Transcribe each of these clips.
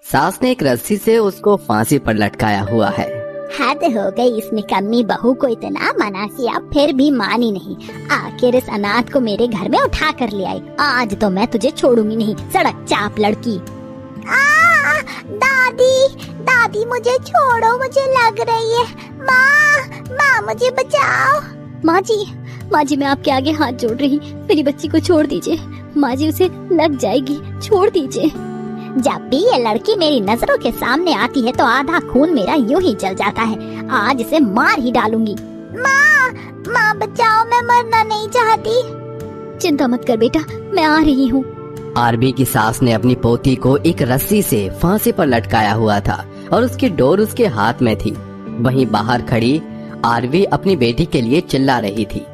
सास ने एक रस्सी से उसको फांसी पर लटकाया हुआ है। हद हो गई, इस निकम्मी बहू को इतना मना किया फिर भी मानी नहीं। आखिर इस अनाथ को मेरे घर में उठा कर ले आई। आज तो मैं तुझे छोड़ूंगी नहीं, सड़क चाप लड़की। दादी दादी मुझे छोड़ो, मुझे लग रही है। माँ मुझे बचाओ। माँ जी मैं आपके आगे हाथ जोड़ रही, मेरी बच्ची को छोड़ दीजिए। माँ जी उसे लग जाएगी, छोड़ दीजिए। जब भी ये लड़की मेरी नजरों के सामने आती है तो आधा खून मेरा यूं ही जल जाता है। आज इसे मार ही डालूंगी। माँ बचाओ, मैं मरना नहीं चाहती। चिंता मत कर बेटा, मैं आ रही हूँ। आरवी की सास ने अपनी पोती को एक रस्सी से फांसी पर लटकाया हुआ था और उसकी डोर उसके हाथ में थी। वहीं बाहर खड़ी आरवी अपनी बेटी के लिए चिल्ला रही थी,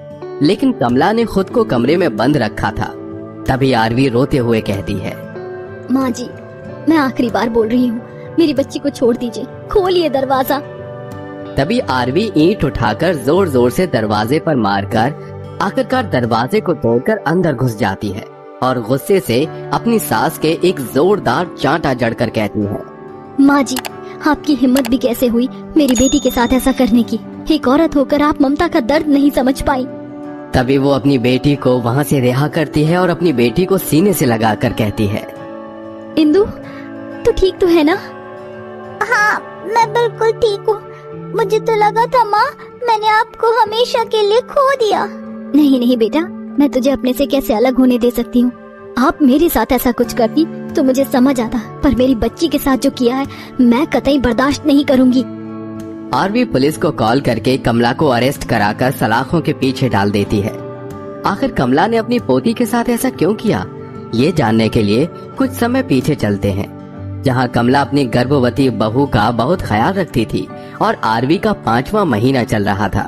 लेकिन कमला ने खुद को कमरे में बंद रखा था। तभी आरवी रोते हुए कहती है, माँ जी मैं आखिरी बार बोल रही हूँ, मेरी बच्ची को छोड़ दीजिए, खोलिए दरवाजा। तभी आरवी ईंट उठाकर जोर जोर से दरवाजे पर मारकर आखिरकार दरवाजे को तोड़कर अंदर घुस जाती है और गुस्से से अपनी सास के एक जोरदार चांटा जड़कर कहती है, माँ जी आपकी हिम्मत भी कैसे हुई मेरी बेटी के साथ ऐसा करने की। एक औरत होकर आप ममता का दर्द नहीं समझ पाई। तभी वो अपनी बेटी को वहाँ से रिहा करती है और अपनी बेटी को सीने से लगाकर कहती है, इंदु तू ठीक तो है ना? हाँ मैं बिल्कुल ठीक हूँ। मुझे तो लगा था माँ मैंने आपको हमेशा के लिए खो दिया। नहीं बेटा, मैं तुझे अपने से कैसे अलग होने दे सकती हूँ। आप मेरे साथ ऐसा कुछ करती तो मुझे समझ आता, पर मेरी बच्ची के साथ जो किया है मैं कतई बर्दाश्त नहीं करूँगी। आरवी पुलिस को कॉल करके कमला को अरेस्ट कराकर सलाखों के पीछे डाल देती है। आखिर कमला ने अपनी पोती के साथ ऐसा क्यों किया, ये जानने के लिए कुछ समय पीछे चलते हैं, जहां कमला अपनी गर्भवती बहू का बहुत ख्याल रखती थी और आरवी का 5वां महीना चल रहा था।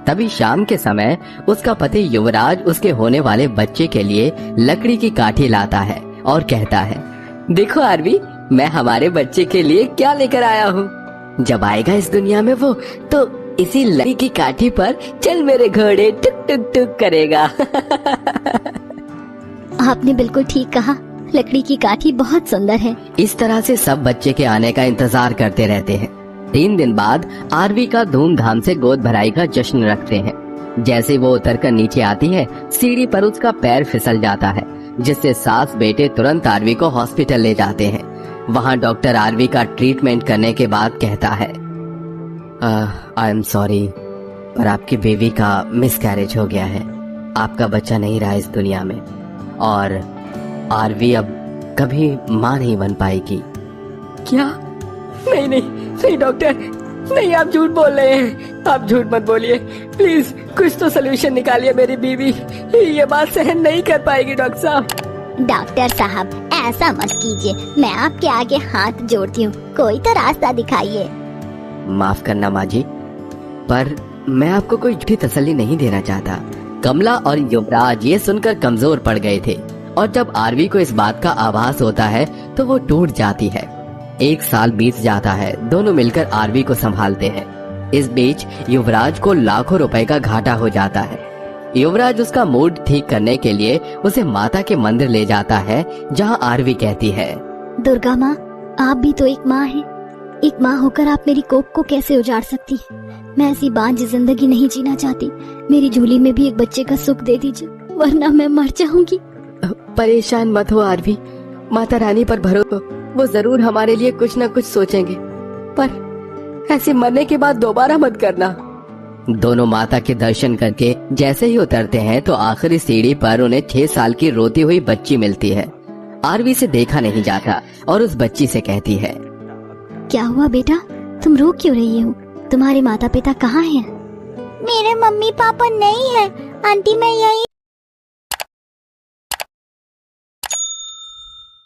तभी शाम के समय उसका पति युवराज उसके होने वाले बच्चे के लिए लकड़ी की काठी लाता है और कहता है, देखो आरवी मैं हमारे बच्चे के लिए क्या लेकर आया हूँ। जब आएगा इस दुनिया में वो तो इसी लकड़ी की काठी पर चल मेरे घोड़े टुक टुक टुक करेगा। आपने बिल्कुल ठीक कहा, लकड़ी की काठी बहुत सुंदर है। इस तरह से सब बच्चे के आने का इंतजार करते रहते हैं। 3 दिन बाद आरवी का धूमधाम से गोद भराई का जश्न रखते हैं। जैसे वो उतरकर नीचे आती है, सीढ़ी पर उसका पैर फिसल जाता है, जिससे सास बेटे तुरंत आरवी को हॉस्पिटल ले जाते हैं। वहाँ डॉक्टर आरवी का ट्रीटमेंट करने के बाद कहता है, आई एम सॉरी, पर आपकी बेबी का मिसकैरेज हो गया है। आपका बच्चा नहीं रहा इस दुनिया में और आरवी अब कभी माँ नहीं बन पाएगी। क्या? नहीं डॉक्टर, नहीं, आप झूठ बोल रहे हैं। आप झूठ मत बोलिए प्लीज, कुछ तो सोल्यूशन निकालिए। मेरी बीवी ये बात सहन नहीं कर पाएगी। डॉक्टर साहब ऐसा मत कीजिए, मैं आपके आगे हाथ जोड़ती हूँ, कोई तो रास्ता दिखाइए। माफ करना माँ जी, पर मैं आपको कोई झूठी तसल्ली नहीं देना चाहता। कमला और युवराज ये सुनकर कमजोर पड़ गए थे और जब आरवी को इस बात का आभास होता है तो वो टूट जाती है। 1 साल बीत जाता है, दोनों मिलकर आरवी को संभालते हैं। इस बीच युवराज को लाखों रुपए का घाटा हो जाता है। युवराज उसका मूड ठीक करने के लिए उसे माता के मंदिर ले जाता है, जहां आरवी कहती है, दुर्गा माँ आप भी तो एक माँ है, एक माँ होकर आप मेरी कोख को कैसे उजाड़ सकती है। मैं ऐसी बांझ जिंदगी नहीं जीना चाहती, मेरी झोली में भी एक बच्चे का सुख दे दीजिए, वरना मैं मर जाऊंगी। परेशान मत हो आरवी, माता रानी पर भरोसा, वो जरूर हमारे लिए कुछ न कुछ सोचेंगे, पर ऐसे मरने के बाद दोबारा मत करना। दोनों माता के दर्शन करके जैसे ही उतरते हैं तो आखिरी सीढ़ी पर उन्हें 6 साल की रोती हुई बच्ची मिलती है। आरवी से देखा नहीं जाता और उस बच्ची से कहती है, क्या हुआ बेटा, तुम रो क्यों रही हो? तुम्हारे माता पिता कहाँ हैं? मेरे मम्मी पापा नहीं है आंटी, मैं यही